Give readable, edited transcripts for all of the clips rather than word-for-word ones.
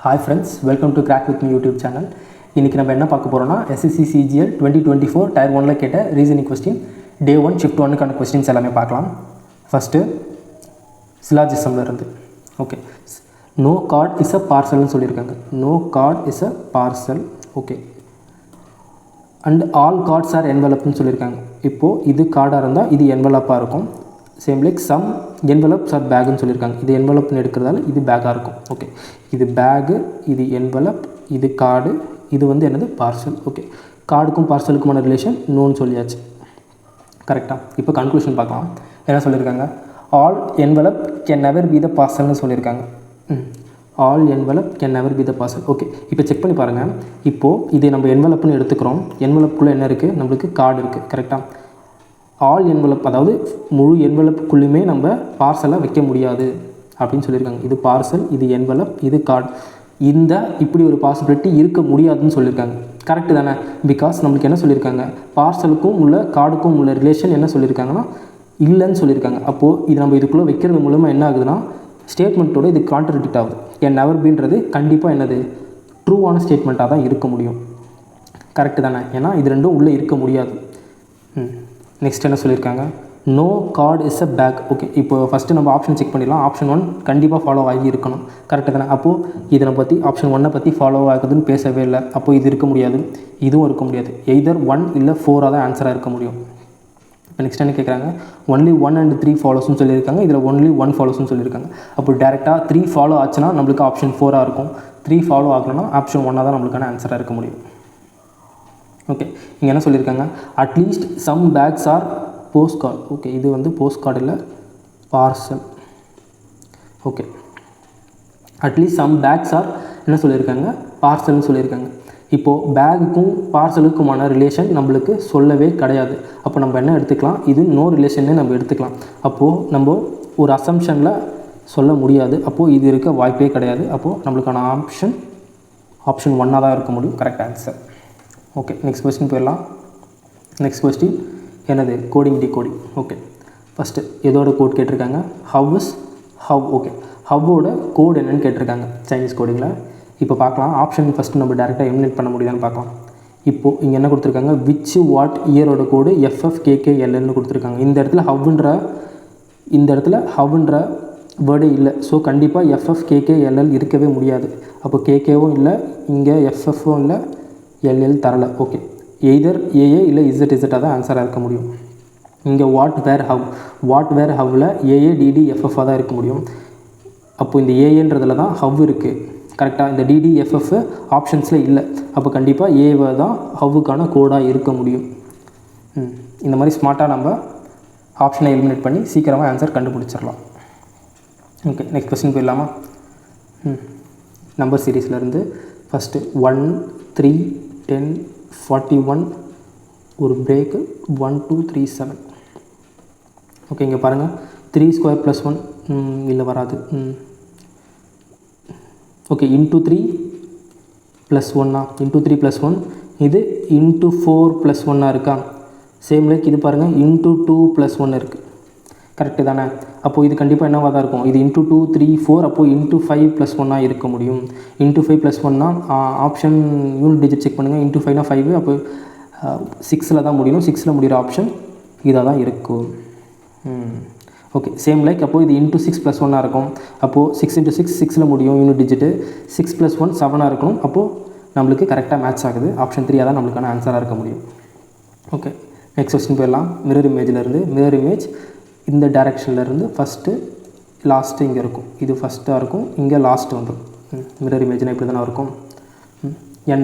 Hi friends, welcome to Crack with me YouTube channel. இன்னைக்கு நம்ம என்ன பார்க்க போறோம்னா SSC CGL 2024 Tier 1ல கேட்ட ரீசனிங் क्वेश्चन டே 1 ஷிஃப்ட் 1 க்கான क्वेश्चंस எல்லாமே பார்க்கலாம். ஃபர்ஸ்ட் சிலாஜிசம்ல இருந்து. Okay. No card is a parcel னு சொல்லிருக்காங்க. No card is a parcel. Okay. And all cards are envelope னு சொல்லிருக்காங்க. இப்போ இது கார்டா இருந்தா இது envelope-ஆ இருக்கும். சேம் லைக் சம் என்வெலப்ஸ் ஆர் பேக்னு சொல்லியிருக்காங்க. இது என்வெலப்னு எடுக்கிறதால இது பேக்காக இருக்கும். ஓகே, இது பேகு, இது என்வெலப், இது கார்டு, இது வந்து என்னது பார்சல். ஓகே, கார்டுக்கும் பார்சலுக்குமான ரிலேஷன் நோன்னு சொல்லியாச்சு. கரெக்டாக. இப்போ கன்க்ளூஷன் பார்க்கலாம். என்ன சொல்லியிருக்காங்க? All envelope can never be the பார்சல்னு சொல்லியிருக்காங்க. All envelope can never be the parcel. Okay, இப்போ செக் பண்ணி பாருங்கள். இப்போது இது நம்ம என்வெலப்னு எடுத்துக்கிறோம். என்வெலப்புக்குள்ளே என்ன இருக்குது? நம்மளுக்கு கார்டு இருக்குது. கரெக்டாக. ஆல் என்வெலப், அதாவது முழு என்வெலப்புக்குள்ளுமே நம்ம பார்சலை வைக்க முடியாது அப்படின்னு சொல்லியிருக்காங்க. இது பார்சல், இது என்வெலப், இது கார்டு. இந்த இப்படி ஒரு பாசிபிலிட்டி இருக்க முடியாதுன்னு சொல்லியிருக்காங்க. கரெக்டு தானே? பிகாஸ் நம்மளுக்கு என்ன சொல்லியிருக்காங்க? பார்சலுக்கும் உள்ள கார்டுக்கும் உள்ள ரிலேஷன் என்ன சொல்லியிருக்காங்கன்னா இல்லைன்னு சொல்லியிருக்காங்க. அப்போது இது நம்ம இதுக்குள்ளே வைக்கிறது மூலமாக என்ன ஆகுதுன்னா ஸ்டேட்மெண்ட்டோட இது கான்ட்ரடிக்ட் ஆகுது. என் நெவர் பீன்றது கண்டிப்பாக என்னது ட்ரூவான ஸ்டேட்மெண்ட்டாக தான் இருக்க முடியும். கரெக்டு தானே? ஏன்னா இது ரெண்டும் உள்ளே இருக்க முடியாது. நெக்ஸ்ட் என்ன சொல்லியிருக்காங்க? No card is a pack. Okay, இப்போ ஃபஸ்ட்டு நம்ம ஆப்ஷன் செக் பண்ணிடலாம். ஆப்ஷன் 1 கண்டிப்பாக ஃபாலோ ஆகி இருக்கணும். கரெக்டு தானே? அப்போது இதை பற்றி ஆப்ஷன் 1 பற்றி ஃபாலோ ஆகுதுன்னு பேசவே இல்லை. அப்போது இது இருக்க முடியாது, இதுவும் இருக்க முடியாது. எய்தர் 1 இல்லை 4 தான் ஆன்சராக இருக்க முடியும். இப்போ நெக்ஸ்ட் என்ன கேட்குறாங்க? ஒன்லி 1 and 3 ஃபாலோஸ்னு சொல்லியிருக்காங்க. இதில் ஒன்லி 1 ஃபாலோஸ்னு சொல்லியிருக்காங்க. அப்போ டேரெக்டாக 3 ஃபாலோ ஆச்சுன்னா நம்மளுக்கு ஆப்ஷன் 4 இருக்கும். 3 ஃபாலோ ஆகணும்னா ஆப்ஷன் 1 தான் நம்மளுக்கான ஆன்சராக இருக்க முடியும். ஓகே, இங்கே என்ன சொல்லியிருக்காங்க? At least some packs or post card. Okay, இது வந்து போஸ்ட் கார்டு இல்லை, parcel. Okay, at least some packs or என்ன சொல்லியிருக்காங்க? பார்சல்னு சொல்லியிருக்காங்க. இப்போது பேகுக்கும் பார்சலுக்குமான ரிலேஷன் நம்மளுக்கு சொல்லவே கிடையாது. அப்போ நம்ம என்ன எடுத்துக்கலாம்? இது நோ ரிலேஷன்னே நம்ம எடுத்துக்கலாம். அப்போது நம்ம ஒரு அசம்ஷனில் சொல்ல முடியாது. அப்போது இது இருக்க வாய்ப்பே கிடையாது. அப்போது நம்மளுக்கான ஆப்ஷன் 1 தான் இருக்க முடியும். Correct answer. Okay, next question போயிடலாம். நெக்ஸ்ட் கொஸ்டின் என்னது? Coding decoding. ஓகே, ஃபஸ்ட்டு எதோட கோட் கேட்டிருக்காங்க? ஹவ். ஓகே, ஹவ்வோட கோட் என்னென்னு கேட்டிருக்காங்க சைனீஸ் கோடிங்கில். இப்போ பார்க்கலாம். ஆப்ஷன் ஃபஸ்ட்டு நம்ம டேரெக்டாக எலிமினேட் பண்ண முடியுதான்னு பார்க்கலாம். இப்போது இங்கே என்ன கொடுத்துருக்காங்க? விச் வாட் இயரோட கோடு FFKKLன்னு கொடுத்துருக்காங்க. இந்த இடத்துல ஹவ்ன்ற வேர்டே இல்லை. ஸோ கண்டிப்பாக FFKKLL இருக்கவே முடியாது. அப்போ கேகேவும் இல்லை, இங்கே FFவும் இல்லை, LL தரலை. ஓகே, எய்தர் AA இல்லை ZZஆ தான் ஆன்சராக இருக்க முடியும். இங்கே வாட் வேர் ஹவ்வில் AADD FFஆ தான் இருக்க முடியும். அப்போது இந்த ஏன்றதில் தான் ஹவ் இருக்குது. கரெக்டாக. இந்த DDFF ஆப்ஷன்ஸில் இல்லை. அப்போ கண்டிப்பாக ஏவை தான் ஹவ்வுக்கான கோடாக இருக்க முடியும். இந்த மாதிரி ஸ்மார்ட்டாக நம்ம ஆப்ஷனை எலிமினேட் பண்ணி சீக்கிரமாக ஆன்சர் கண்டுபிடிச்சிடலாம். ஓகே, நெக்ஸ்ட் கொஸ்டின் போயிடலாமா? நம்பர் சீரீஸ்லேருந்து ஃபஸ்ட்டு 1 3 10 41 ஒரு பிரேக்கு 1 2 3 7. ஓகே, இங்கே பாருங்கள். 3 ஸ்கொயர் + 1 இல்லை வராது. ஓகே, இன்ட்டு 3 + 1 இன்ட்டு 3 + 1 இது இன்ட்டு 4 + 1 இருக்கா? சேம் லைக் இது பாருங்கள், இன்ட்டு 2 + 1 இருக்குது. கரெக்டு தானே? அப்போது இது கண்டிப்பாக என்னவாக தான் இருக்கும்? இது இன்ட்டு 2 3 4. அப்போது இன்ட்டு 5 + 1 இருக்க முடியும். Into 5 + 1 option unit digit check பண்ணுங்கள். இன்ட்டு 5 5. அப்போ 6ல் தான் முடியும். 6ல் முடிகிற ஆப்ஷன் இதாக தான் இருக்கும். ஓகே, சேம் லைக் அப்போது இது இன்ட்டு 6 + 1 இருக்கும். அப்போது 6 × 6 6ல் முடியும் யூனிட் டிஜிட்டு. 6 + 1 7 இருக்கணும். அப்போது நம்மளுக்கு கரெக்டாக மேட்ச் ஆகுது. ஆப்ஷன் 3 தான் நம்மளுக்கான ஆன்சராக இருக்க முடியும். ஓகே, நெக்ஸ்ட் கொஸ்டின் போயிடலாம். மிரர் இமேஜிலேருந்து. மிரர் இமேஜ் இந்த டைரெக்ஷன்லேருந்து ஃபஸ்ட்டு லாஸ்ட்டு இங்கே இருக்கும். இது ஃபஸ்ட்டாக இருக்கும், இங்கே லாஸ்ட்டு வந்துடும். மிரர் இமேஜ்னால் இப்படி தானே இருக்கும். N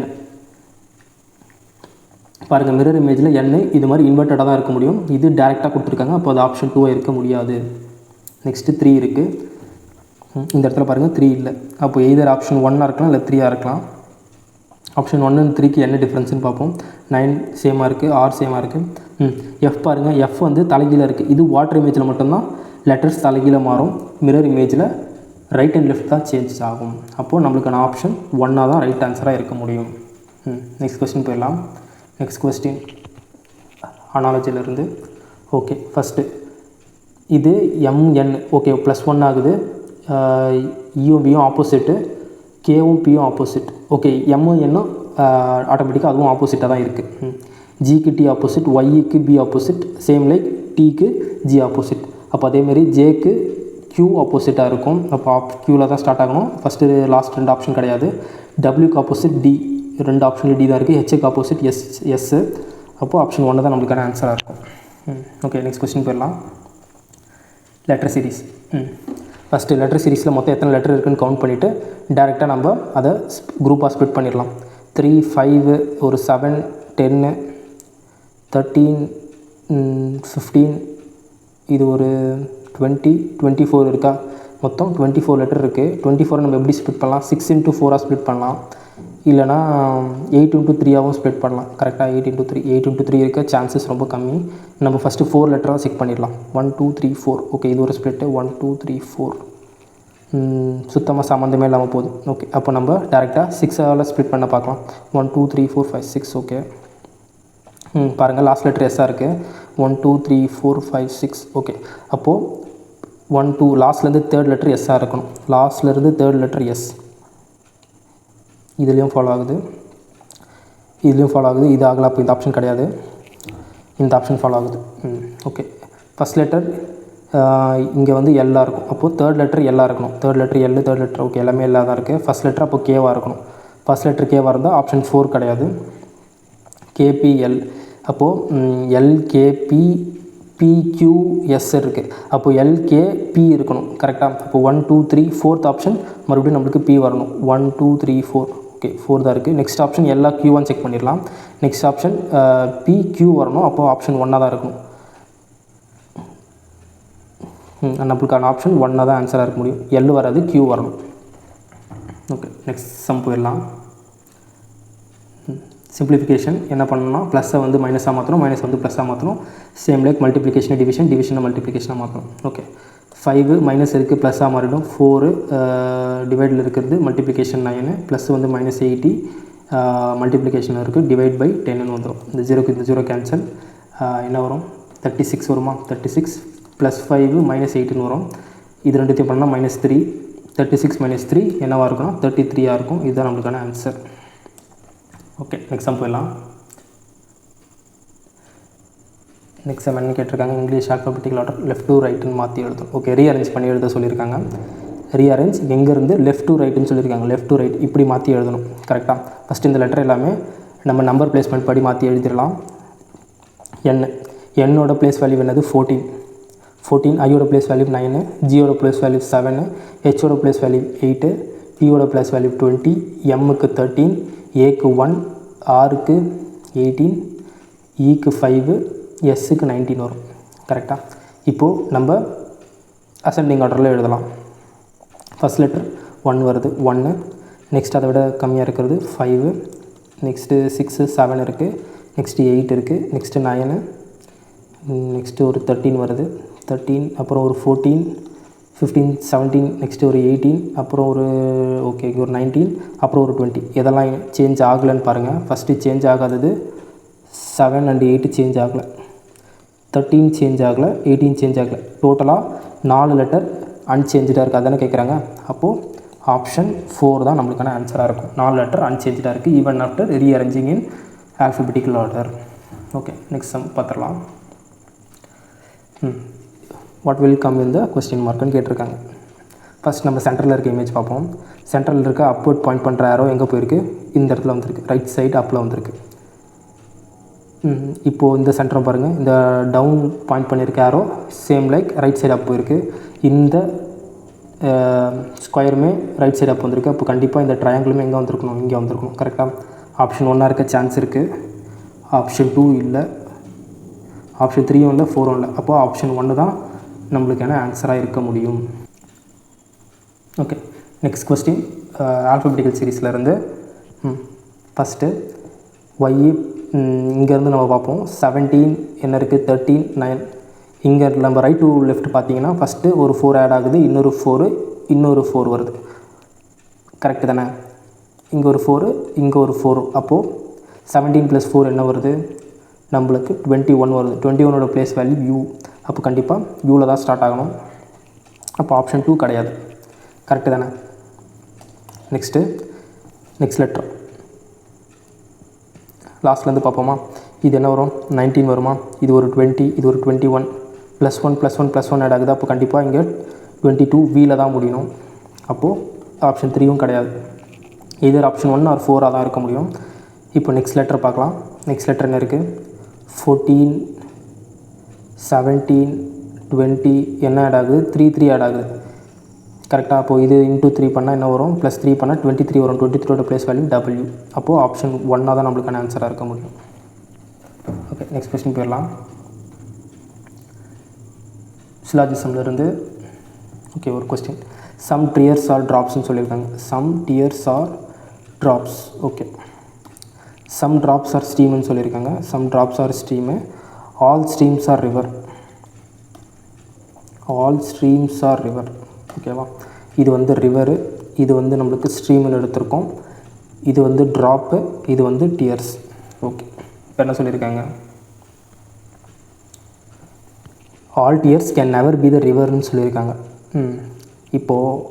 பாருங்கள், மிரர் இமேஜில் N இது மாதிரி இன்வெர்ட்டடாக தான் இருக்க முடியும். இது டேரெக்டாக கொடுத்துருக்காங்க. அப்போ அது ஆப்ஷன் 2 இருக்க முடியாது. நெக்ஸ்ட்டு 3 இருக்குது. இந்த இடத்துல பாருங்கள் 3 இல்லை. அப்போ எய்தர் ஆப்ஷன் 1 இருக்கலாம், இல்லை 3 இருக்கலாம். ஆப்ஷன் 1 and 3க்கு என்ன டிஃப்ரென்ஸ்னு பார்ப்போம். 9 சேமாக இருக்குது, R சேமாக இருக்குது. F பாருங்கள், F வந்து தலைகீழ இருக்குது. இது வாட்டர் இமேஜில் மட்டும்தான் லெட்டர்ஸ் தலைகீழ மாறும். மிரர் இமேஜில் ரைட் அண்ட் லெஃப்ட் தான் சேஞ்ச் ஆகும். அப்போது நம்மளுக்கான ஆப்ஷன் 1 தான் ரைட் ஆன்சராக இருக்க முடியும். நெக்ஸ்ட் கொஸ்டின் போயிடலாம். நெக்ஸ்ட் கொஸ்டின் அனாலஜிலேருந்து. ஓகே, ஃபஸ்ட்டு இது MN. ஓகே, +1 ஆகுது. இயும் பியும் ஆப்போசிட்டு. கேவும் பியும் ஆப்போசிட். ஓகே, எம்மும் என்னும் ஆட்டோமேட்டிக்காக அதுவும் ஆப்போசிட்டாக தான் இருக்குது. ஜிக்கு டி ஆப்போசிட், ஒய்க்கு பி ஆப்போசிட், சேம் லைக் டிக்கு ஜி ஆப்போசிட். அப்போ அதேமாரி ஜேக்கு க்யூ ஆப்போசிட்டாக இருக்கும். அப்போ க்யூவில் தான் ஸ்டார்ட் ஆகணும். ஃபஸ்ட்டு லாஸ்ட் 2 ஆப்ஷன் கிடையாது. டபிள்யூக்கு ஆப்போசிட் டி, 2 ஆப்ஷனில் டி தான் இருக்குது. ஹெச்சுக்கு ஆப்போசிட் எஸ்ஸு. அப்போது ஆப்ஷன் 1 தான் நம்மளுக்கான ஆன்சராக இருக்கும். ஓகே, நெக்ஸ்ட் கொஸ்டின் போயிடலாம். Letter series. ஃபஸ்ட்டு லெட்டர் சீரிஸில் மொத்தம் எத்தனை லெட்டர் இருக்குதுன்னு கவுண்ட் பண்ணிவிட்டு டேரெக்டாக நம்ம அதை குரூப்பாக ஸ்ப்ளிட் பண்ணிடலாம். 3, 5, ஒரு 7, 10, 13, 15, இது ஒரு 20, 24 இருக்கா? மொத்தம் 24 லெட்டர் இருக்குது. 24 நம்ம எப்படி ஸ்ப்ளிட் பண்ணலாம்? 6 into 4 ஸ்ப்ளிட் பண்ணலாம், இல்லைனா 8 into 3 ஸ்ப்ளிட் பண்ணலாம். கரெக்டாக 8 into 3 இருக்க சான்சஸ் ரொம்ப கம்மி. நம்ம ஃபஸ்ட்டு 4 லெட்டராக செக் பண்ணிடலாம். 1 2 3 4. ஓகே, இது ஒரு ஸ்ப்ளிட்டு. 1 2 3 4 சுத்தமாக சம்மந்தமே இல்லாமல் போகுது. ஓகே, அப்போ நம்ம டேரெக்டாக 6 ஸ்ப்ளிட் பண்ண பார்க்கலாம். 1 2 3 4 5 6. ஓகே, பாருங்கள் லாஸ்ட் லெட்டர் எஸ்ஸாக இருக்குது. 1 2 3 4 5 6. ஓகே, அப்போது 1 2 லாஸ்ட்லேருந்து தேர்ட் லெட்டர் எஸ்ஸாக இருக்கணும். லாஸ்ட்லேருந்து தேர்ட் லெட்டர் எஸ். இதுலேயும் ஃபாலோ ஆகுது, இதுலேயும் ஃபாலோ ஆகுது. இது ஆகலை, அப்போ இந்த ஆப்ஷன் கிடையாது. இந்த ஆப்ஷன் ஃபாலோ ஆகுது. ஓகே, ஃபஸ்ட் லெட்டர் இங்கே வந்து எல்லாக இருக்கும். அப்போது தேர்ட் லெட்டர் எல்லாக இருக்கணும். Third letter L, third letter okay எல்லாமே எல்லா தான் இருக்குது. ஃபஸ்ட் லெட்டர் அப்போ கேவாக இருக்கணும். ஃபஸ்ட் லெட்டர் கேவாக இருந்தால் ஆப்ஷன் 4 கிடையாது. கேபிஎல். அப்போது எல்கேபி பிக்யூஎஸ் இருக்குது. அப்போது எல்கேபி இருக்கணும். கரெக்டாக? அப்போ 1 2 3 4th ஆப்ஷன் மறுபடியும் நம்மளுக்கு பி வரணும். 1 2 3 4. ஓகே, 4 தான் இருக்குது. நெக்ஸ்ட் ஆப்ஷன் எல்லா க்யூவான்னு செக் பண்ணிடலாம். நெக்ஸ்ட் ஆப்ஷன் பிக்யூ வரணும். அப்போது ஆப்ஷன் 1 தான் இருக்கணும். நம்மளுக்கான ஆப்ஷன் 1 தான் ஆன்சராக இருக்க முடியும். எல் வராது, க்யூ வரணும். ஓகே, நெக்ஸ்ட் சம் போயிடலாம். சிம்பிளிஃபிகேஷன் என்ன பண்ணணும்னா ப்ளஸ்ஸை வந்து மைனஸாக மாற்றணும், மைனஸ் வந்து ப்ளஸ்ஸாக மாற்றணும். சேம் லைக் மல்டிப்ளிகேஷன் டிவிஷன், டிவிஷனை மல்டிப்ளிகேஷனாக மாற்றணும். ஓகே, 5 மைனஸ் இருக்குது ப்ளஸ்ஸாக மாறிடும். 4 டிவைடில் இருக்கிறது மல்டிப்ளிகேஷன் 9, ப்ளஸ் வந்து -80 மல்டிப்ளிகேஷன் இருக்குது. டிவைட் பை 10 வந்துடும். இந்த 0க்கு இந்த 0 கேன்சல். என்ன வரும்? 36 வருமா? 36 + 5 -8 வரும். இது ரெண்டுத்தையும் பண்ணால் -3. 36 - 3 என்னவாக இருக்குன்னா 33 இருக்கும். இதுதான் நம்மளுக்கான ஆன்சர். ஓகே, நெக்ஸ்ட் சம் போயிடலாம். நெக்ஸ்ட் சம் என்ன கேட்டிருக்காங்க? English alphabetical order left to ரைட்டுன்னு மாற்றி எழுதும். ஓகே, ரீஅரேஞ்ச் பண்ணி எழுத சொல்லியிருக்காங்க. ரீஅரேஞ்ச் எங்கேருந்து லெஃப்ட் டு ரைட்டுன்னு சொல்லியிருக்காங்க. லெஃப்ட் டு ரைட் இப்படி மாற்றி எழுதணும். கரெக்டாக? ஃபஸ்ட்டு இந்த லெட்டர் எல்லாமே நம்ம நம்பர் பிளேஸ்மெண்ட் படி மாற்றி எழுதிடலாம். என்னோட பிளேஸ் வேல்யூ என்னது? 14. ஐயோட பிளேஸ் வேல்யூ 9, ஜியோட பிளேஸ் வேல்யூ 7, ஹெச்சோட பிளேஸ் வேல்யூ 8, பியோட பிளேஸ் வேல்யூ 20, எம்முக்கு 13, ஏக்கு 1, ஆருக்கு 18, ஈக்கு 5, எஸ்ஸுக்கு 19 வரும். கரெக்டாக? இப்போது நம்ம அசெண்டிங் ஆர்டரில் எழுதலாம். ஃபஸ்ட் லெட்டர் 1 வருது, 1. நெக்ஸ்ட் அதை விட கம்மியாக இருக்கிறது 5, நெக்ஸ்ட்டு 6 7 இருக்குது, நெக்ஸ்ட்டு 8 இருக்குது, நெக்ஸ்ட்டு 9, நெக்ஸ்ட்டு ஒரு 13 வருது, 13, அப்புறம் ஒரு 14, 15 17, நெக்ஸ்ட்டு ஒரு 18, அப்புறம் ஒரு ஓகே ஒரு 19, அப்புறம் ஒரு 20. இதெல்லாம் சேஞ்ச் ஆகலைன்னு பாருங்கள். ஃபஸ்ட்டு சேஞ்ச் ஆகாதது 7 and 8 சேஞ்ச் ஆகலை, 13 சேஞ்ச் ஆகலை, 18 சேஞ்ச் ஆகலை. டோட்டலாக 4 லெட்டர் அன்சேஞ்சாக இருக்குது. அதானே கேட்குறாங்க. அப்போது ஆப்ஷன் 4 தான் நம்மளுக்கான ஆன்சராக இருக்கும். 4 லெட்டர் அன்சேஞ்சாக இருக்குது even after rearranging in alphabetical order. Okay, next sum பார்த்துடலாம். What will come in the question மார்க்குன்னு கேட்டிருக்காங்க. ஃபஸ்ட் நம்ம சென்டரில் இருக்க இமேஜ் பார்ப்போம். சென்டரில் இருக்க அப்வர்ட் பாயிண்ட் பண்ணுற ஆரோ எங்கே போயிருக்கு? இந்த இடத்துல வந்திருக்கு. ரைட் சைடு அப்பில் வந்திருக்கு. இப்போது இந்த சென்டரை பாருங்கள். இந்த டவுன் பாயிண்ட் பண்ணியிருக்க arrow same like right side up போயிருக்கு. இந்த ஸ்கொயருமே ரைட் சைடு அப் வந்திருக்கு. அப்போ கண்டிப்பாக இந்த ட்ரையாங்கிளுமே எங்கே வந்திருக்கணும்? இங்கே வந்திருக்கணும். கரெக்டாக? ஆப்ஷன் 1 இருக்க சான்ஸ் இருக்குது. ஆப்ஷன் 2 இல்லை, ஆப்ஷன் 3 இல்லை, 4 இல்லை. அப்போது ஆப்ஷன் 1 தான் நம்மளுக்கான ஆன்சராக இருக்க முடியும். ஓகே, நெக்ஸ்ட் கொஸ்டின் ஆல்ஃபபெட்டிக்கல் சீரீஸ்லேருந்து ஃபஸ்ட்டு ஒய் இங்கேருந்து நம்ம பார்ப்போம். 17 என்ன இருக்குது? 13 9. இங்கே நம்ம ரைட் டு லெஃப்ட் பார்த்தீங்கன்னா ஃபஸ்ட்டு ஒரு 4 ஆட் ஆகுது, இன்னொரு 4 வருது. கரெக்டு தானே? இங்கே ஒரு 4, இங்கே ஒரு 4. அப்போது 17 + 4 என்ன வருது? நம்மளுக்கு 21 வருது. 21ஓட பிளேஸ் வேல்யூ யூ. அப்போ கண்டிப்பாக யூவில் தான் ஸ்டார்ட் ஆகணும். அப்போ ஆப்ஷன் 2 கிடையாது. கரெக்டு தானே? நெக்ஸ்ட் லெட்டர் லாஸ்ட்லேருந்து பார்ப்போமா. இது என்ன வரும்? 19 வருமா? இது ஒரு 20, இது ஒரு 21, +1 ஆட் ஆகுது. அப்போ கண்டிப்பாக இங்கே 22 வீல தான் முடியணும். அப்போது ஆப்ஷன் 3யும் கிடையாது. இதர் ஆப்ஷன் 1 ஆர் 4 தான் இருக்க முடியும். இப்போ நெக்ஸ்ட் லெட்டர் பார்க்கலாம். நெக்ஸ்ட் லெட்டர் என்ன இருக்குது? 14, 17, 20 என்ன ஆட் ஆகுது? 3 ஆட் ஆகுது. கரெக்டாக? அப்போது இது இன்ட்டு 3 பண்ணால் என்ன வரும்? +3 பண்ணால் 23 வரும். 23 ப்ளேஸ் வேல்யூ W. அப்போது ஆப்ஷன் 1 தான் நம்மளுக்கான ஆன்சராக இருக்க முடியும். ஓகே, நெக்ஸ்ட் கொஸ்டின் போயிடலாம். சிலாஜிசம்லேருந்து ஓகே ஒரு கொஸ்டின். சம் டியர்ஸ் ஆர் ட்ராப்ஸ்ன்னு சொல்லியிருக்காங்க. Some tears are drops. Okay, some drops are ஸ்ட்ரீம்னு சொல்லியிருக்காங்க. Some drops are stream. All streams are river. All streams are river. ஓகேவா? இது வந்து ரிவரு, இது வந்து நம்மளுக்கு ஸ்ட்ரீமில் எடுத்திருக்கோம். இது வந்து ட்ராப்பு, இது வந்து டியர்ஸ். ஓகே, இப்போ என்ன சொல்லியிருக்காங்க? All tears can never be the ரிவர்னு சொல்லியிருக்காங்க. இப்போது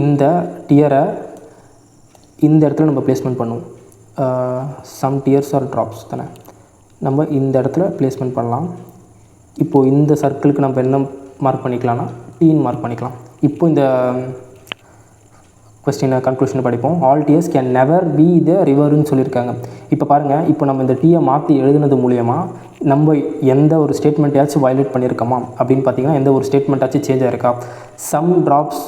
இந்த டியரை இந்த இடத்துல நம்ம பிளேஸ்மெண்ட் பண்ணுவோம். சம் டியர்ஸ் ஆர் ட்ராப்ஸ் தானே, நம்ம இந்த இடத்துல பிளேஸ்மெண்ட் பண்ணலாம். இப்போது இந்த சர்க்கிளுக்கு நம்ம என்ன மார்க் பண்ணிக்கலாம்னா டீன் மார்க் பண்ணிக்கலாம். இப்போ இந்த கொஸ்டினை கன்க்ளூஷன் படிப்போம். All tears can never be the ரிவர்னு சொல்லியிருக்காங்க. இப்போ பாருங்கள், இப்போ நம்ம இந்த டீயை மாற்றி எழுதுனது மூலிமா நம்ம எந்த ஒரு ஸ்டேட்மெண்ட்டாச்சும் வயலேட் பண்ணியிருக்கோமா அப்படின்னு பார்த்தீங்கன்னா எந்த ஒரு ஸ்டேட்மெண்ட்டாச்சும் சேஞ்ச் ஆகிருக்கா? சம் ட்ராப்ஸ்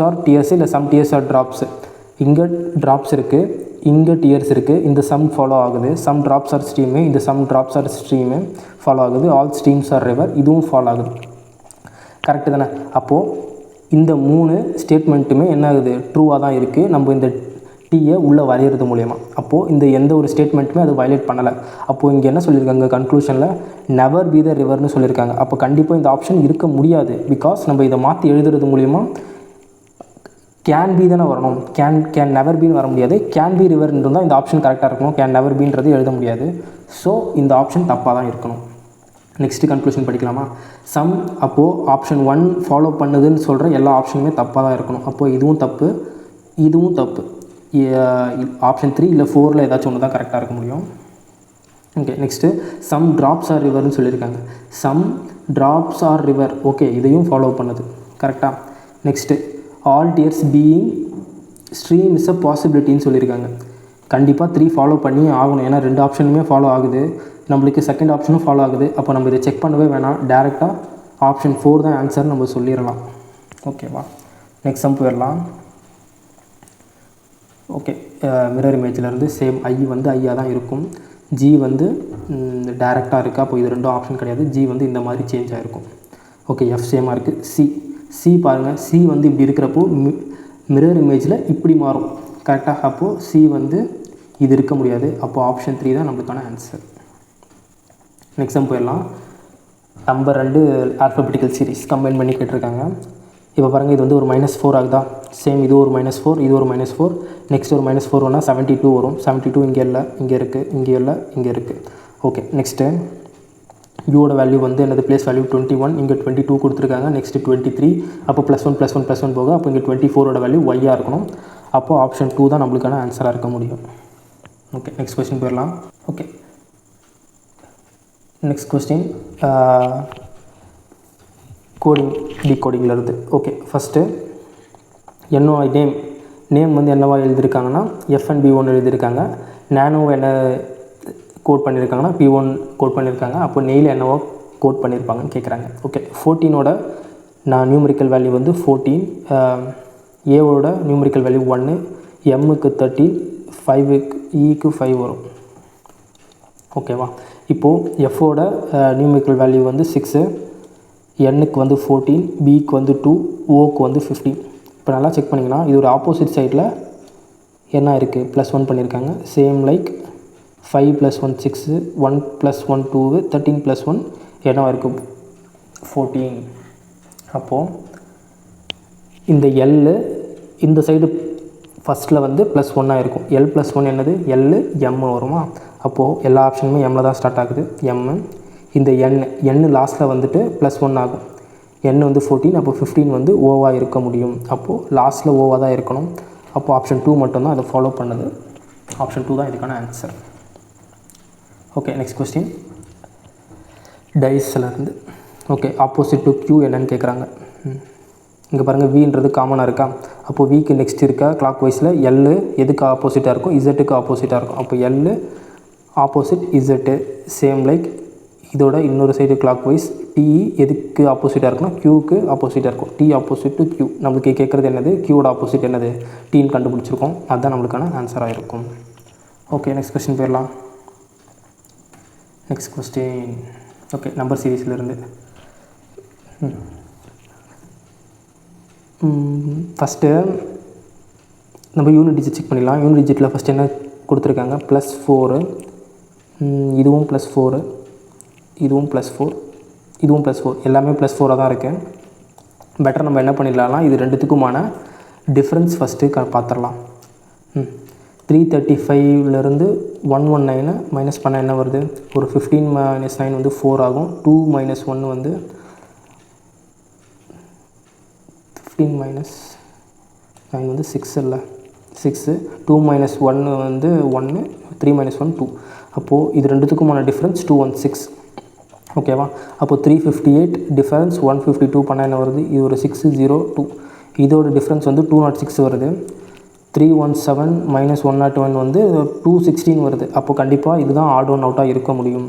ஆர் டியர்ஸ் இல்லை சம் டியர்ஸ் ஆர் ட்ராப்ஸ். இங்கே ட்ராப்ஸ் இருக்குது, இங்கே டியர்ஸ் இருக்குது. இந்த சம் ஃபாலோ ஆகுது. சம் ட்ராப்ஸ் ஆர் ஸ்ட்ரீமு, இந்த some drops are stream follow ஆகுது. ஆல் ஸ்ட்ரீம்ஸ் ஆர் ரிவர், இதுவும் ஃபாலோ ஆகுது. கரெக்டு தானே? அப்போது இந்த 3 ஸ்டேட்மெண்ட்டுமே என்ன ஆகுது? ட்ரூவாக தான் இருக்குது நம்ம இந்த டீயை உள்ளே வரைகிறது மூலயமா. அப்போது இந்த எந்த ஒரு ஸ்டேட்மெண்ட்டுமே அது வயலேட் பண்ணலை. அப்போது இங்கே என்ன சொல்லியிருக்காங்க கன்க்ளூஷனில்? நெவர் பி த ரிவர்னு சொல்லியிருக்காங்க. அப்போ கண்டிப்பாக இந்த ஆப்ஷன் இருக்க முடியாது. பிகாஸ் நம்ம இதை மாற்றி எழுதுறது மூலிமா கேன் பி தானே வரணும். கேன் நெவர் பின்னு வர முடியாது. கேன் பி ரிவர்ன்றது தான் இந்த ஆப்ஷன் கரெக்டாக இருக்கணும். கேன் நெவர் பின்றது எழுத முடியாது. ஸோ இந்த ஆப்ஷன் தப்பாக தான் இருக்கணும். நெக்ஸ்ட்டு கன்க்ளூஷன் படிக்கலாமா? சம் அப்போது ஆப்ஷன் 1 ஃபாலோ பண்ணுதுன்னு சொல்கிற எல்லா ஆப்ஷனுமே தப்பாக தான் இருக்கணும். அப்போது இதுவும் தப்பு, இதுவும் தப்பு. ஆப்ஷன் 3 இல்லை 4ல் ஏதாச்சும் ஒன்று தான் கரெக்டாக இருக்க முடியும். Okay, next some drops are ரிவர்னு சொல்லியிருக்காங்க. Some drops are river. Okay, இதையும் ஃபாலோ பண்ணுது. கரெக்டாக? Next all tears being stream is a பாசிபிலிட்டின்னு சொல்லியிருக்காங்க. கண்டிப்பாக 3 ஃபாலோ பண்ணி ஆகணும். ஏன்னா 2 ஆப்ஷனுமே ஃபாலோ ஆகுது, நம்மளுக்கு செகண்ட் ஆப்ஷனும் ஃபாலோ ஆகுது. அப்போ நம்ம இதை செக் பண்ணவே வேணாம், டேரெக்டாக ஆப்ஷன் 4 தான் ஆன்சர் நம்ம சொல்லிடலாம். ஓகேவா? நெக்ஸ்ட் சம் போயிடலாம். ஓகே, மிரர் இமேஜிலேருந்து சேம் ஐ வந்து ஐயாக தான் இருக்கும். ஜி வந்து டேரெக்டாக இருக்குது. அப்போ இது 2 ஆப்ஷன் கிடையாது. ஜி வந்து இந்த மாதிரி சேஞ்ச் ஆகிருக்கும். ஓகே, எஃப் சேமாக இருக்குது. சி பாருங்கள், சி வந்து இப்படி இருக்கிறப்போ மிரர் இமேஜில் இப்படி மாறும். கரெக்டாக? அப்போது சி வந்து இது இருக்க முடியாது. அப்போது ஆப்ஷன் 3 தான் நம்மளுக்கான ஆன்சர். நெக்ஸ்ட் சம் போயிடலாம். நம்பர் 2 ஆல்ஃபபெட்டிக்கல் சீரிஸ் கம்பைன் பண்ணி கேட்டிருக்காங்க. இப்போ பாருங்கள், இது வந்து ஒரு -4 ஆகுதா? சேம் இது ஒரு -4, இது ஒரு -4. நெக்ஸ்ட் ஒரு -4 வந்தால் 72 வரும். 72 இங்கே இல்லை, இங்கே இருக்குது, இங்கே இல்லை, இங்கே இருக்குது. ஓகே, நெக்ஸ்ட்டு யூவோட வேல்யூ வந்து என்னது? ப்ளேஸ் வேல்யூ 21, இங்கே 22 கொடுத்துருக்காங்க. நெக்ஸ்ட்டு 23. அப்போ +1 போக அப்போ இங்கே 24ஓட வேல்யூ ஒய்யாக இருக்கணும். அப்போது ஆப்ஷன் 2 தான் நம்மளுக்கான ஆன்சராக இருக்க முடியும். ஓகே, நெக்ஸ்ட் கொஸ்டின் போயிடலாம். ஓகே, நெக்ஸ்ட் கொஸ்டின் கோடிங் டிகோடிங்கில் இருந்து. ஓகே, ஃபஸ்ட்டு என்னோட நேம் வந்து என்னவா எழுதியிருக்காங்கன்னா FNB1 எழுதியிருக்காங்க. நேனோவை என்ன கோட் பண்ணியிருக்காங்கன்னா P1 கோட் பண்ணியிருக்காங்க. அப்போ நெயில் என்னவோ கோட் பண்ணியிருப்பாங்கன்னு கேட்குறாங்க. ஓகே, 14ஓட நியூமரிக்கல் வேல்யூ வந்து 14, ஏவோட நியூமரிக்கல் வேல்யூ 1, எம்முக்கு 13, 5க்கு ஈக்கு 5 வரும். ஓகேவா? இப்போது எஃபோட நியூமரிக்கல் வேல்யூ வந்து 6, எண்ணுக்கு வந்து 14, பிக்கு வந்து 2, ஓக்கு வந்து 15. இப்போ நல்லா செக் பண்ணிங்கன்னா இது ஒரு ஆப்போசிட் சைடில் என்ன இருக்குது? +1 பண்ணியிருக்காங்க. சேம் லைக் 5 + 1 6, 1 + 1 2, 13 + 1 என்ன இருக்குது? 14. அப்போது இந்த எல்லு இந்த சைடு ஃபஸ்ட்டில் வந்து +1 இருக்கும். எல் +1 என்னது? எல்லு எம் வருமா? அப்போது எல்லா ஆப்ஷனுமே எம்மில் தான் ஸ்டார்ட் ஆகுது. எம்மு இந்த என் லாஸ்ட்டில் வந்துட்டு +1 ஆகும். n வந்து 14, அப்போ 15 வந்து ஓவாக இருக்க முடியும். அப்போது லாஸ்ட்டில் ஓவாக தான் இருக்கணும். அப்போது ஆப்ஷன் 2 மட்டும்தான் அதை ஃபாலோ பண்ணுது. ஆப்ஷன் 2 தான் இதுக்கான ஆன்சர். ஓகே, நெக்ஸ்ட் கொஸ்டின் டைஸ்லேருந்து. ஓகே, ஆப்போசிட் டு q என்னன்னு கேட்குறாங்க. இங்கே பாருங்கள், வின்றது காமனாக இருக்கா. அப்போது விக்கு நெக்ஸ்ட் இருக்க கிளாக் வைஸில் எல் எதுக்கு ஆப்போசிட்டாக இருக்கும், இசட்டுக்கு ஆப்போசிட்டாக இருக்கும். அப்போ L opposite Z, same like இதோட இன்னொரு சைடு கிளாக் வைஸ் டிஇ எதுக்கு ஆப்போசிட்டாக இருக்குன்னா க்யூக்கு ஆப்போசிட்டாக இருக்கும். T opposite to Q. நம்மளுக்கு கேட்குறது என்னது, க்யூவோட ஆப்போசிட் என்னது, டீன்னு கண்டுபிடிச்சிருக்கோம். அதுதான் நம்மளுக்கான ஆன்சராக இருக்கும். ஓகே, நெக்ஸ்ட் கொஸ்டின் போயிடலாம். நெக்ஸ்ட் கொஸ்டின் ஓகே, நம்பர் சீரீஸ்லேருந்து. ஃபஸ்ட்டு நம்ம யூனிட் டிஜிட் செக் பண்ணிடலாம். யூனிட் டிஜிட்டில் ஃபஸ்ட்டு என்ன கொடுத்துருக்காங்க, +4, இதுவும் +4, இதுவும் +4, இதுவும் +4, எல்லாமே +4 தான் இருக்குது. பெட்டர் நம்ம என்ன பண்ணிடலாம், இது ரெண்டுத்துக்குமான டிஃப்ரென்ஸ் ஃபஸ்ட்டு பார்த்துடலாம். 335லேருந்து 119 மைனஸ் பண்ண என்ன வருது, ஒரு 15 - 9 வந்து 4 ஆகும். 2 - 1 வந்து 15 - 9 வந்து 6 இல்லை, 6. 2 - 1 வந்து 1, 3 - 1 2. அப்போது இது ரெண்டுத்துக்குமான டிஃப்ரென்ஸ் 216. ஓகேவா. அப்போது 358 டிஃப்ரென்ஸ் 152 பண்ண என்ன வருது, இது ஒரு 602. இதோட டிஃப்ரென்ஸ் வந்து 206 வருது. 317 - 101 வந்து 216 வருது. அப்போது கண்டிப்பாக இதுதான் ஆட் ஒன் அவுட்டாக இருக்க முடியும்.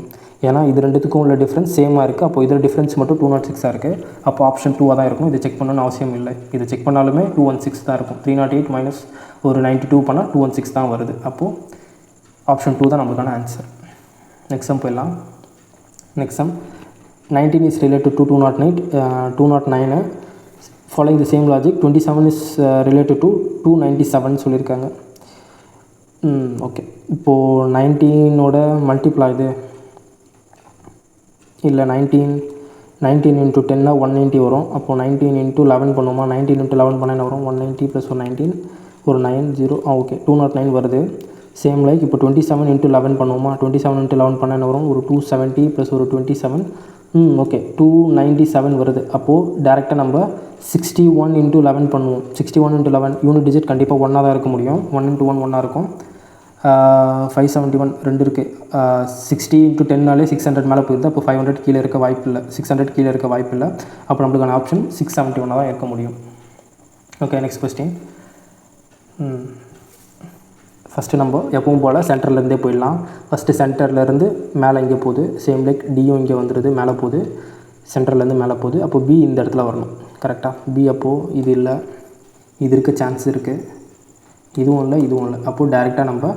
ஏன்னா இது ரெண்டுத்துக்கும் உள்ள டிஃப்ரென்ஸ் சேமாக இருக்குது. அப்போ இதில் டிஃப்ரென்ஸ் மட்டும் 206 இருக்குது. அப்போ ஆப்ஷன் 2 தான் இருக்கும். இதை செக் பண்ணணும்னு அவசியம் இல்லை. இதை செக் பண்ணாலுமே 216 தான் இருக்கும். 308 மைனஸ் ஒரு 92 பண்ணால் 216 தான் வருது. அப்போது ஆப்ஷன் 2 தான் நம்மளுக்கான ஆன்சர். நெக்ஸ்ட் சம் போயிடலாம். Next some 19 is related to 209. Following the same logic 27 is related to 297 சொல்லியிருக்காங்க. ஓகே, இப்போது 19ஓட மல்டிப்ளை இது இல்லை, 19 × 10 190 வரும். அப்போது 19 × 11 பண்ணுவோமா, 19 × 11 பண்ணால் என்ன வரும், 190 + ஒரு 19 ஒரு 90. ஓகே, 209 வருது. சேம் லைக் இப்போ 27 × 11 பண்ணுவோமா, 27 × 11 பண்ணால் என்ன வரும், ஒரு 270 + ஒரு 27. ஓகே, 297 வருது. அப்போது டேரெக்டாக நம்ம 61 × 11 பண்ணுவோம். 61 × 11 யூனிட் டிஜிட் கண்டிப்பாக 1 தான் இருக்க முடியும். 1 × 1 1 இருக்கும். 571 2 இருக்குது. 60 × 10 600 மேலே போயிடுது. அப்போ 500 கீழே இருக்க வாய்ப்பு இல்லை, 600 கீழே இருக்க வாய்ப்பு இல்லை. அப்போ நம்மளுக்கான ஆப்ஷன் 671 தான் இருக்க முடியும். Okay, next question. ஃபஸ்ட்டு நம்ம எப்பவும் போல் சென்டர்லேருந்தே போயிடலாம். ஃபஸ்ட்டு சென்டர்லேருந்து மேலே இங்கே போகுது. சேம் லைக் டியும் இங்கே வந்துடுது, மேலே போகுது. சென்டர்லேருந்து மேலே போகுது. அப்போது பி இந்த இடத்துல வரணும். கரெக்டாக பி. அப்போது இது இல்லை, இது இருக்க சான்ஸ் இருக்குது. இதுவும் இல்லை, இதுவும் இல்லை. அப்போது டேரெக்டாக நம்ம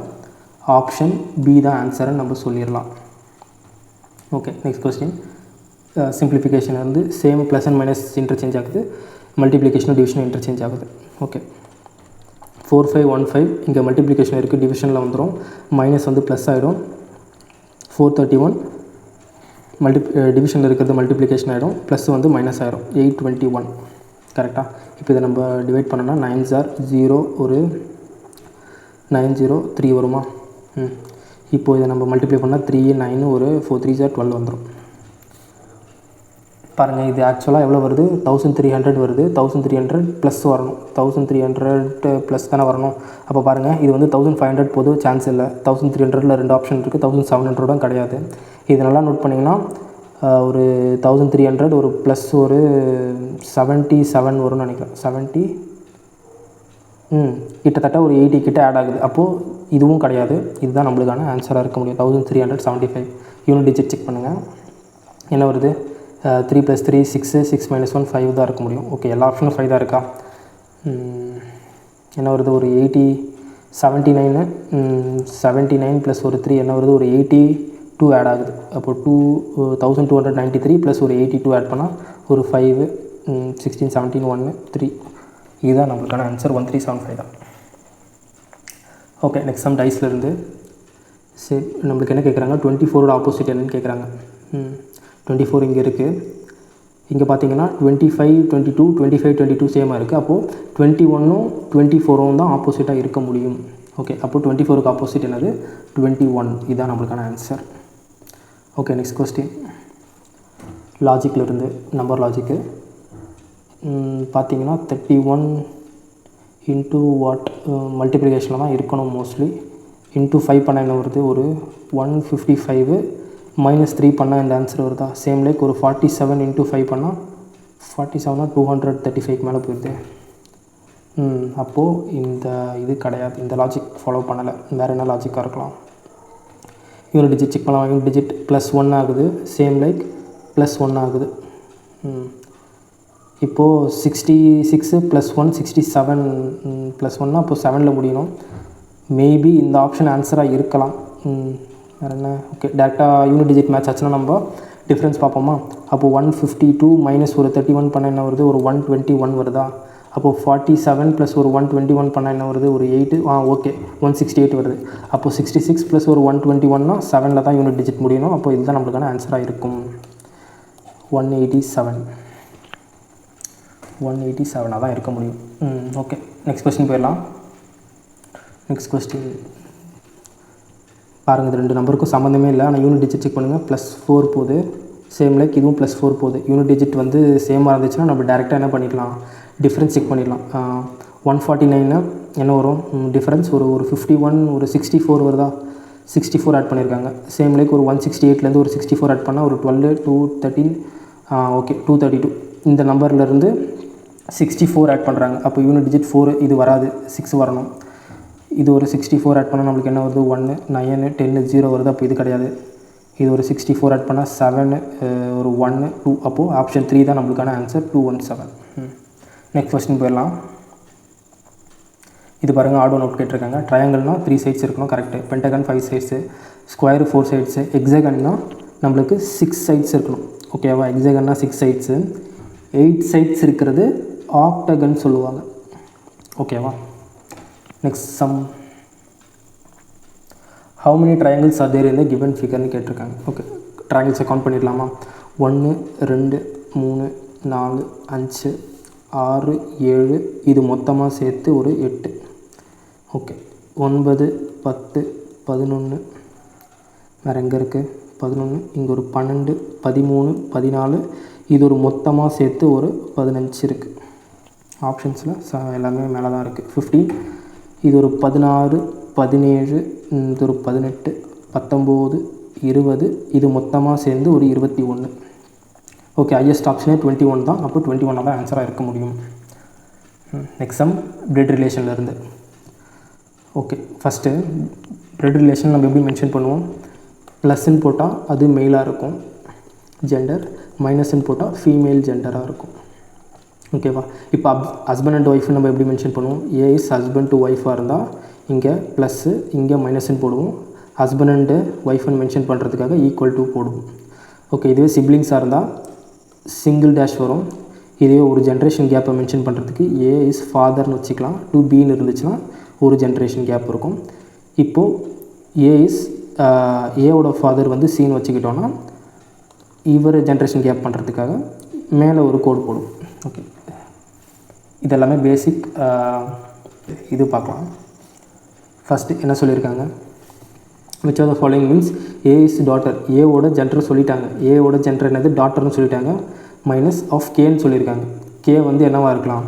ஆப்ஷன் பி தான் ஆன்சர்னு நம்ம சொல்லிடலாம். Okay, next question. சிம்பிளிஃபிகேஷன் வந்து same plus and minus interchange ஆகுது. மல்டிப்ளிகேஷனும் டிவிஷனும் இன்டர்சேஞ்ச் ஆகுது. ஓகே, 4515 இங்கே மல்டிப்ளிகேஷன் இருக்குது, டிவிஷனில் வந்துடும். மைனஸ் வந்து ப்ளஸ் ஆகிடும். 431 டிவிஷனில் இருக்கிறது மல்டிப்ளிகேஷன் ஆகிடும். ப்ளஸ் வந்து மைனஸ் ஆகிடும். 821. கரெக்டாக. இப்போ இதை நம்ம டிவைட் பண்ணோன்னா 9 ஆர் 0 ஒரு 903 வருமா. இப்போது இதை நம்ம மல்டிப்ளை பண்ணால் 3 9 ஒரு 4 3 ஆர் 12 வந்துடும். பாருங்கள், இது ஆக்சுவலாக எவ்வளோ வருது, 1300 வருது. 1300 ப்ளஸ் வரணும். 1300 ப்ளஸ் தானே வரணும். அப்போ பாருங்கள், இது வந்து 1500 போதும், சான்ஸ் இல்லை. 1300ல் 2 ஆப்ஷன் இருக்குது. 1700 கிடையாது. இது நல்லா நோட் பண்ணிங்கன்னா ஒரு 1300 ஒரு ப்ளஸ் ஒரு 77 வரும்னு நினைக்கிறேன். 70 கிட்டத்தட்ட ஒரு 80 கிட்ட ஆட் ஆகுது. அப்போது இதுவும் கிடையாது. இதுதான் நம்மளுக்கான ஆன்சராக இருக்க முடியும். 1375 யூனிட் டிஜிட் செக் பண்ணுங்கள். என்ன வருது, 3 + 3 6, 6 - 1 5 தான் இருக்க முடியும். ஓகே, எல்லா ஆப்ஷனும் 5 தான் இருக்கா. என்ன வருது, ஒரு 79 79 + ஒரு 3 என்ன வருது, ஒரு 82 ஆட் ஆகுது. அப்போது 2293 + ஒரு 82 ஆட் பண்ணால் ஒரு 5 16 17 1 3. இதுதான் நம்மளுக்கான ஆன்சர். 1375 தான். ஓகே, நெக்ஸ்ட் சம் டைஸ்லேருந்து. சரி, நம்மளுக்கு என்ன கேட்குறாங்க, 24ஓட ஆப்போசிட் என்னன்னு கேட்குறாங்க. 24 இங்கே இருக்குது. இங்கே பார்த்தீங்கன்னா 25 22 25 22 சேமாக இருக்குது. அப்போது 21ம் 24ம் தான் ஆப்போசிட்டாக இருக்க முடியும். ஓகே, அப்போது 24க்கு ஆப்போசிட் என்னது, 21. இதுதான் நம்மளுக்கான ஆன்சர். Okay, next question. லாஜிக்கில் இருந்து நம்பர் லாஜிக்கு. பார்த்தீங்கன்னா 31 இன்ட்டு வாட் மல்டிப்ளிகேஷனில் தான் இருக்கணும் மோஸ்ட்லி. இன்ட்டு 5 பண்ணால் என்ன வருது, ஒரு 155 -3 பண்ணால் இந்த ஆன்சர் வருதா. சேம் லைக் ஒரு 47 இன்ட்டு 5 பண்ணால் 47 235 மேலே போயிடுது. அப்போது இந்த இது கிடையாது, இந்த லாஜிக் ஃபாலோ பண்ணலை. வேறு என்ன லாஜிக்காக இருக்கலாம். யூனிட் டிஜிட் செக் பண்ணலாம். யூனிட் டிஜிட் +1 ஆகுது. சேம் லைக் +1 ஆகுது. இப்போது 66 +1 67 +1 அப்போது 7ல் முடியணும். மேபி இந்த ஆப்ஷன் ஆன்சராக இருக்கலாம். வேறு என்ன, ஓகே டேரெக்டாக யூனிட் டிஜிட் மேட்ச் ஆச்சுன்னா நம்ம டிஃப்ரென்ஸ் பார்ப்போமா. அப்போது 152 மைனஸ் ஒரு 31 பண்ண என்ன வருது, ஒரு 121 வருதா. அப்போது 47 + ஒரு 121 பண்ணால் என்ன வருது, ஒரு 8 ஓகே 168 வருது. அப்போது 66 + ஒரு 121னா 7ல் தான் யூனிட் டிஜிட் முடியணும். அப்போது இதுதான் நம்மளுக்கான ஆன்சராக இருக்கும். 187 தான் இருக்க முடியும். ஓகே நெக்ஸ்ட் கொஸ்டின் போயிடலாம். நெக்ஸ்ட் கொஸ்டின் பாருங்கள், இது 2 நம்பருக்கும் சம்மந்தமே இல்லை. ஆனால் யூனிட் டிஜிட் செக் பண்ணுங்கள். +4 போகுது. சேம் லைக் இதுவும் +4 போகுது. யூனிட் டிஜிட் வந்து சேமாக இருந்துச்சுன்னா நம்ம டேரெக்டாக என்ன பண்ணிக்கலாம், டிஃப்ரென்ஸ் செக் பண்ணிடலாம். 149 என்ன வரும் டிஃப்ரென்ஸ், ஒரு 51 ஒரு 64 வருதா. 64 ஆட் பண்ணியிருக்காங்க. சேம் லைக் ஒரு 168லேருந்து ஒரு 64 ஆட் பண்ணால் ஒரு 12 213 ஓகே 232. இந்த நம்பர்லேருந்து 64 ஆட் பண்ணுறாங்க. அப்போ யூனிட் டிஜிட் 4 இது வராது, 6 வரணும். இது ஒரு 64 ஆட் பண்ணால் நம்மளுக்கு என்ன வருது, 1 9 10 0 வருது. அப்போ இது கிடையாது. இது ஒரு 64 ஆட் பண்ணால் 7 ஒரு 1 2. அப்போது ஆப்ஷன் 3 தான் நம்மளுக்கான ஆன்சர், 217. நெக்ஸ்ட் கொஸ்டின் போயிடலாம். இது பாருங்கள், ஆட் ஒன் அவுட் கேட்டிருக்காங்க. ட்ரையாங்கிள்னால் 3 சைட்ஸ் இருக்கணும், correct. Pentagon 5 sides, square 4 sides, எக்ஸாகன்னா நம்மளுக்கு 6 சைட்ஸ் இருக்கணும். ஓகேவா. எக்ஸாகன்னா 6 சைட்ஸு, 8 சைட்ஸ் இருக்கிறது ஆக்டகன் சொல்லுவாங்க. ஓகேவா. Next sum. How many triangles are there in the given ஃபிகர்னு கேட்டிருக்காங்க. ஓகே ட்ரையாங்கிள்ஸை கவுண்ட் பண்ணிடலாமா. 1 2 3 4 5 6 7 இது மொத்தமாக சேர்த்து ஒரு 8. ஓகே 9 10 11 வேறு எங்கே இருக்குது 11, இங்கே ஒரு 12 13 14 இது ஒரு மொத்தமாக சேர்த்து ஒரு 15 இருக்குது. ஆப்ஷன்ஸில் எல்லாமே மேலே தான் இருக்குது. 15 இது ஒரு 16 17 இது ஒரு 18 19 20 இது மொத்தமாக சேர்ந்து ஒரு 21. ஓகே ஹையஸ்ட் ஆப்ஷனே 21 தான். அப்போ 21 தான் ஆன்சராக இருக்க முடியும். நெக்ஸ்ட் சம் பிளட் ரிலேஷன்லேருந்து. ஓகே ஃபஸ்ட்டு பிளட் ரிலேஷன் நம்ம எப்படி மென்ஷன் பண்ணுவோம், ப்ளஸ்ன்னு போட்டால் அது மெயிலாக இருக்கும் ஜெண்டர், மைனஸ்ன்னு போட்டால் ஃபீமேல் ஜெண்டராக இருக்கும். ஓகேவா. இப்போ ஹஸ்பண்ட் அண்ட் ஒய்ஃப்னு நம்ம எப்படி மென்ஷன் பண்ணுவோம், ஏ இஸ் ஹஸ்பண்ட் டு ஒய்ஃபாக இருந்தால் இங்கே ப்ளஸ்ஸு இங்கே மைனஸ்ன்னு போடுவோம். ஹஸ்பண்ட் அண்டு ஒய்ஃப்னு மென்ஷன் பண்ணுறதுக்காக ஈக்குவல் டு போடுவோம். ஓகே இதுவே சிப்ளிங்ஸாக இருந்தால் சிங்கிள் டேஷ் வரும். இதே ஒரு ஜென்ரேஷன் கேப்பை மென்ஷன் பண்ணுறதுக்கு ஏ இஸ் ஃபாதர்னு வச்சுக்கலாம். டு பின்னு இருந்துச்சுன்னா ஒரு ஜென்ரேஷன் கேப் இருக்கும். இப்போது ஏ இஸ் ஏவோட ஃபாதர் வந்து சீன் வச்சுக்கிட்டோன்னா இவர் ஜென்ரேஷன் கேப் பண்ணுறதுக்காக மேலே ஒரு கோடு போடும். ஓகே இதெல்லாமே பேசிக் இது பார்க்கலாம். ஃபஸ்ட்டு என்ன சொல்லியிருக்காங்க, which are the following means A is daughter. ஏவோட ஜென்டர் சொல்லிட்டாங்க, ஏவோட ஜென்டர் என்னது டாட்டர்னு சொல்லிட்டாங்க. மைனஸ் ஆஃப் கேன்னு சொல்லியிருக்காங்க. கே வந்து என்னவாக இருக்கலாம்,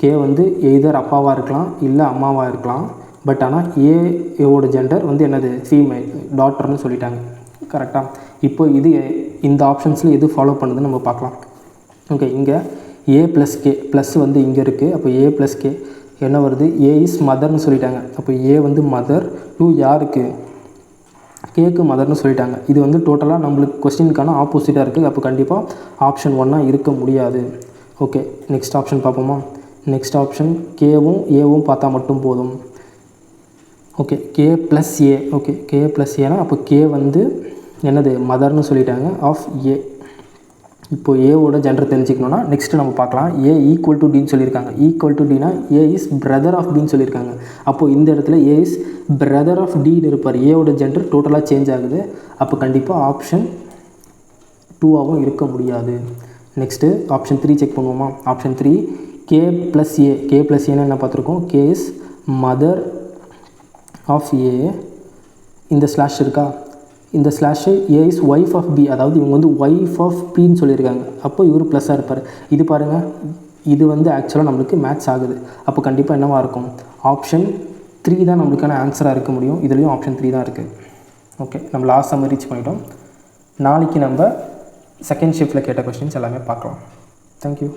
கே வந்து எய்தர் அப்பாவாக இருக்கலாம் இல்லை அம்மாவாக இருக்கலாம். பட் ஆனால் ஏவோட ஜெண்டர் வந்து என்னது ஃபீமேல் டாட்டர்னு சொல்லிட்டாங்க. கரெக்டாக. இப்போ இது இந்த ஆப்ஷன்ஸில் எது ஃபாலோ பண்ணுதுன்னு நம்ம பார்க்கலாம். ஓகே இங்கே ஏ ப்ளஸ் கே ப்ளஸ் வந்து இங்கே இருக்குது. அப்போ ஏ ப்ளஸ் கே என்ன வருது, ஏ இஸ் மதர்னு சொல்லிட்டாங்க. அப்போ ஏ வந்து மதர் டு யாருக்கு, கேக்கு மதர்னு சொல்லிட்டாங்க. இது வந்து டோட்டலாக நம்மளுக்கு கொஸ்டினுக்கான ஆப்போசிட்டாக இருக்குது. அப்போ கண்டிப்பாக ஆப்ஷன் 1 இருக்க முடியாது. ஓகே நெக்ஸ்ட் ஆப்ஷன் பார்ப்போமா. நெக்ஸ்ட் ஆப்ஷன் கேவும் ஏவும் பார்த்தா மட்டும் போதும். ஓகே கே ப்ளஸ் ஏ. ஓகே கே ப்ளஸ் ஏனா அப்போ கே வந்து என்னது மதர்னு சொல்லிட்டாங்க ஆஃப் ஏ. இப்போது ஏவோட ஜெண்டர் தெரிஞ்சுக்கணுன்னா நெக்ஸ்ட்டு நம்ம பார்க்கலாம். ஏ ஈக்குவல் டு டின்னு சொல்லியிருக்காங்க. ஈக்குவல் டு டினா ஏ இஸ் பிரதர் ஆஃப் பின்னு சொல்லியிருக்காங்க. அப்போது இந்த இடத்துல ஏ இஸ் பிரதர் ஆஃப் டின்னு இருப்பார். ஏவோட ஜெண்டர் டோட்டலாக சேஞ்ச் ஆகுது. அப்போ கண்டிப்பாக ஆப்ஷன் 2ஆகவும் இருக்க முடியாது. நெக்ஸ்ட்டு ஆப்ஷன் 3 செக் பண்ணுவோமா. Option 3 K plus A. K plus ஏன்னு என்ன பார்த்துருக்கோம், K is mother of A. இந்த ஸ்லாஷ் இருக்கா, இந்த slash A is wife of B. அதாவது இவங்க வந்து ஒய்ஃப் ஆஃப் பின்னு சொல்லியிருக்காங்க. அப்போ இவர் ப்ளஸ்ஸாக இருப்பார். இது பாருங்கள் இது வந்து ஆக்சுவலாக நம்மளுக்கு மேட்ச் ஆகுது. அப்போ கண்டிப்பாக என்னவாக இருக்கும், ஆப்ஷன் 3 தான் நம்மளுக்கான ஆன்சராக இருக்க முடியும். இதுலேயும் ஆப்ஷன் 3 தான் இருக்குது. ஓகே, நம்ம லாஸ்ட் சம்மர் ரீச் பண்ணிட்டோம். நாளைக்கு நம்ம செகண்ட் ஷிஃப்ட்டில் கேட்ட கொஸ்டின்ஸ் எல்லாமே பார்க்கலாம். தேங்க்யூ.